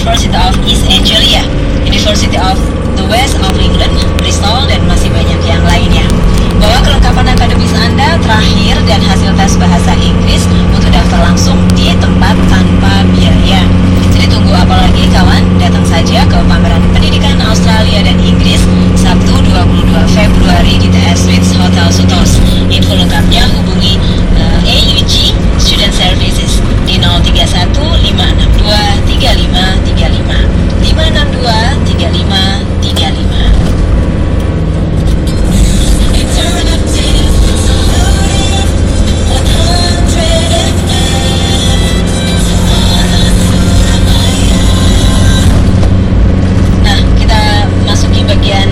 University of East Anglia, University of the West of England, Bristol, dan masih banyak yang lainnya. Bawa kelengkapan akademis Anda terakhir dan hasil tes bahasa Inggris untuk daftar langsung di tempat tanpa biaya. Jadi tunggu apa lagi kawan? Datang saja ke pameran pendidikan Australia dan Inggris Sabtu 22 Februari di TS Suites Hotel Sutos. Info lengkapnya hubungi AUG Student Services di 031 562 3535 562 3535. Bagian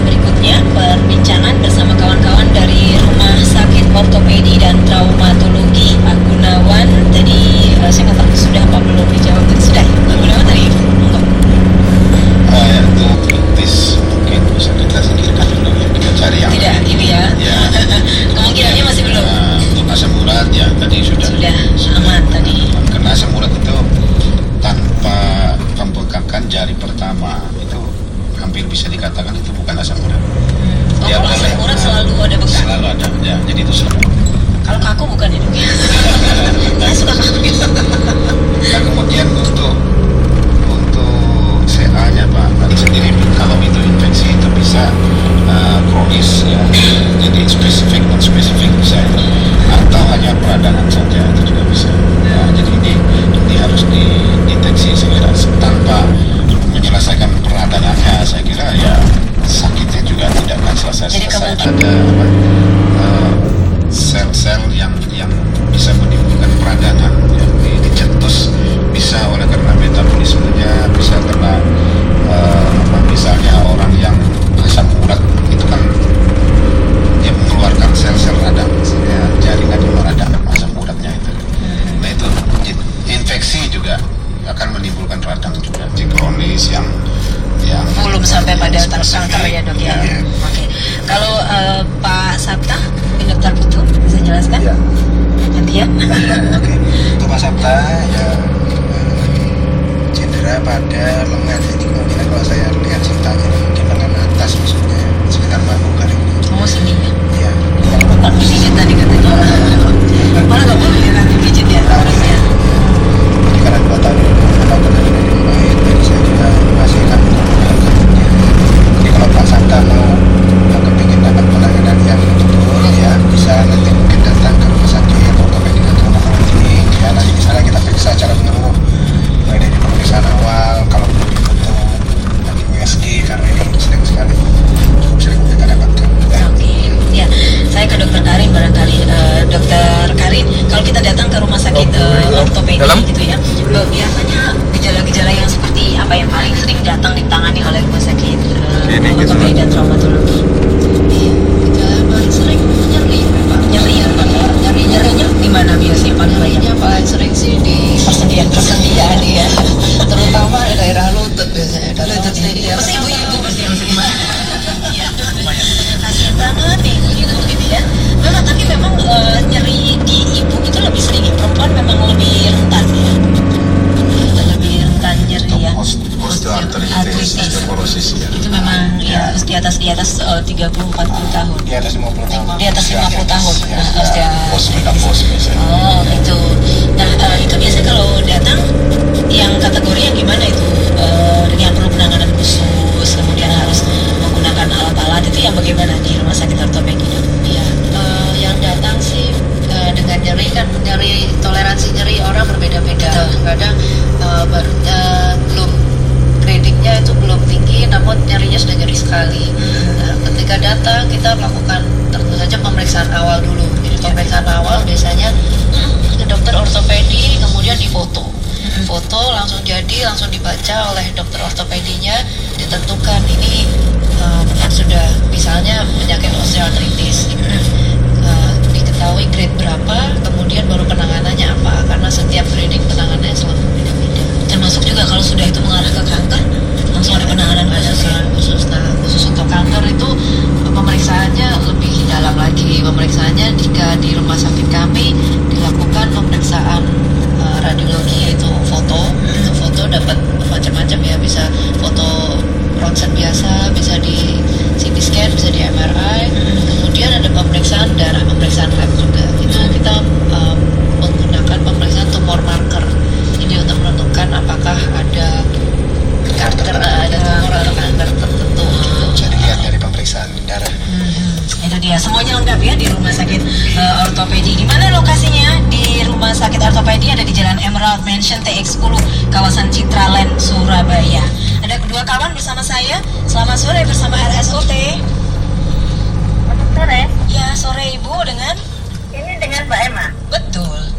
berikutnya perbincangan bersama kawan-kawan dari Rumah Sakit Ortopedi dan Traumatologi Pak Gunawan. Tadi saya nggak tahu sudah apa belum dijawab. Sudah, Pak Gunawan tadi enggak? Ya itu kritis, mungkin bisa kita singkirkan dulu ya, kita cari yang tidak ini ya. Kemungkinannya masih belum. Untuk asam urat ya tadi sudah aman tadi. Karena asam urat itu tanpa pembengkakan jari pertama itu hampir bisa dikatakan itu bukan asam urat. Ya, kalau asam urat selalu ada bekas. Selalu ada, ya. Jadi itu selalu. Kalau kaku bukan itu. Saya suka kaku. Nah kemudian untuk CA-nya Pak, tadi sendiri kalau itu infeksi itu bisa kronis ya. Jadi spesifik non spesifik bisa ya. Atau hanya peradangan saja itu juga bisa. Ya, jadi ini harus dideteksi segera tanpa menyelesaikan peradangannya, saya kira ya sakitnya juga tidak akan selesai. Ada sel-sel yang bisa menimbulkan peradangan yang dicetus, bisa oleh karena metabolismenya, bisa karena misalnya orang yang asam urat itu kan dia mengeluarkan sel-sel radang, ya, jaringan yang meradang asam uratnya itu. Nah itu infeksi juga akan menimbulkan radang juga, kronis yang belum sampai pada kanker ya dok ya. Oke. Kalau Pak Sabta, Dokter Putu bisa jelaskan? Ya. Nanti ya. Oke. Untuk Pak Sabta ya cedera pada lengan. Jadi kemungkinan kalau saya lihat ceritanya mungkin lengan atas maksudnya sekitar bahu kali ini. Oh sini ya. Iya. Bukan pijit tadi katanya. Malah nggak boleh ya nanti pijit ya harusnya. Jadi karena 2 tahun itu melakukan yang baik, jadi saya juga masih akan melakukannya. Jadi kalau Pak Sabta mau kepingin dapat penanganan yang betul ya bisa nanti mungkin datang ke rumah sakit ortopedi dan traumatologi ya, nanti di sana kita periksa secara menyeluruh mulai dari pemeriksaan awal, kalau perlu difoto nanti USG karena ini sering sekali cukup sering kita dapatkan ya. Oke, ya saya ke Dokter Karin barangkali. Dokter Karin, kalau kita datang ke rumah sakit ortopedi gitu ya, biasanya gejala-gejala yang seperti apa yang paling sering datang ditangani oleh rumah sakit ortopedi dan traumatologi? Gejala paling sering Nyerinya di mana biasanya paling banyak? paling sering sih di Persendian ya. terutama di daerah lutut biasanya. Pasti ibu-ibu pasti yang sering banget. Kasian banget nih ibu gitu ya. Memang nyeri di ibu itu lebih sering, perempuan memang lebih rentan ya. Lebih rentan nyeri ya. Osteoartritis, osteoporosis ya. Itu memang ya harus di atas 30-40 tahun. Di atas 50 tahun. Di atas 50 tahun. Postmenopause biasanya. Oh gitu. Nah itu biasanya kalau datang yang kategori yang gimana itu, yang perlu penanganan khusus, kemudian harus menggunakan alat-alat itu yang bagaimana di rumah sakit ortopedi? Iya, yang datang sih dengan nyeri kan, toleransi nyeri orang berbeda-beda. Kadang belum gradingnya itu belum tinggi, namun nyerinya sudah nyeri sekali. Nah, ketika datang kita melakukan tentu saja pemeriksaan awal dulu. Jadi pemeriksaan awal biasanya ke dokter ortopedi, kemudian difoto. Foto langsung dibaca oleh dokter ortopedinya, ditentukan ini sudah misalnya penyakit osteoartritis, diketahui grade berapa, kemudian baru penanganannya apa, karena setiap grading penanganannya selalu beda-beda. Termasuk juga kalau sudah itu mengarah ke kanker, langsung ada penanganan khusus. Nah, khusus untuk kanker itu pemeriksaannya lebih dalam lagi. Pemeriksaannya jika di rumah sakit kami dilakukan pemeriksaan radiologi, yaitu foto. Itu foto dapat macam-macam Mansion TX10 kawasan Citraland, Surabaya. Ada kedua kawan bersama saya. Selamat sore bersama RSOT. Sore, Ya, sore Ibu dengan? ini dengan Mbak Emma. Betul.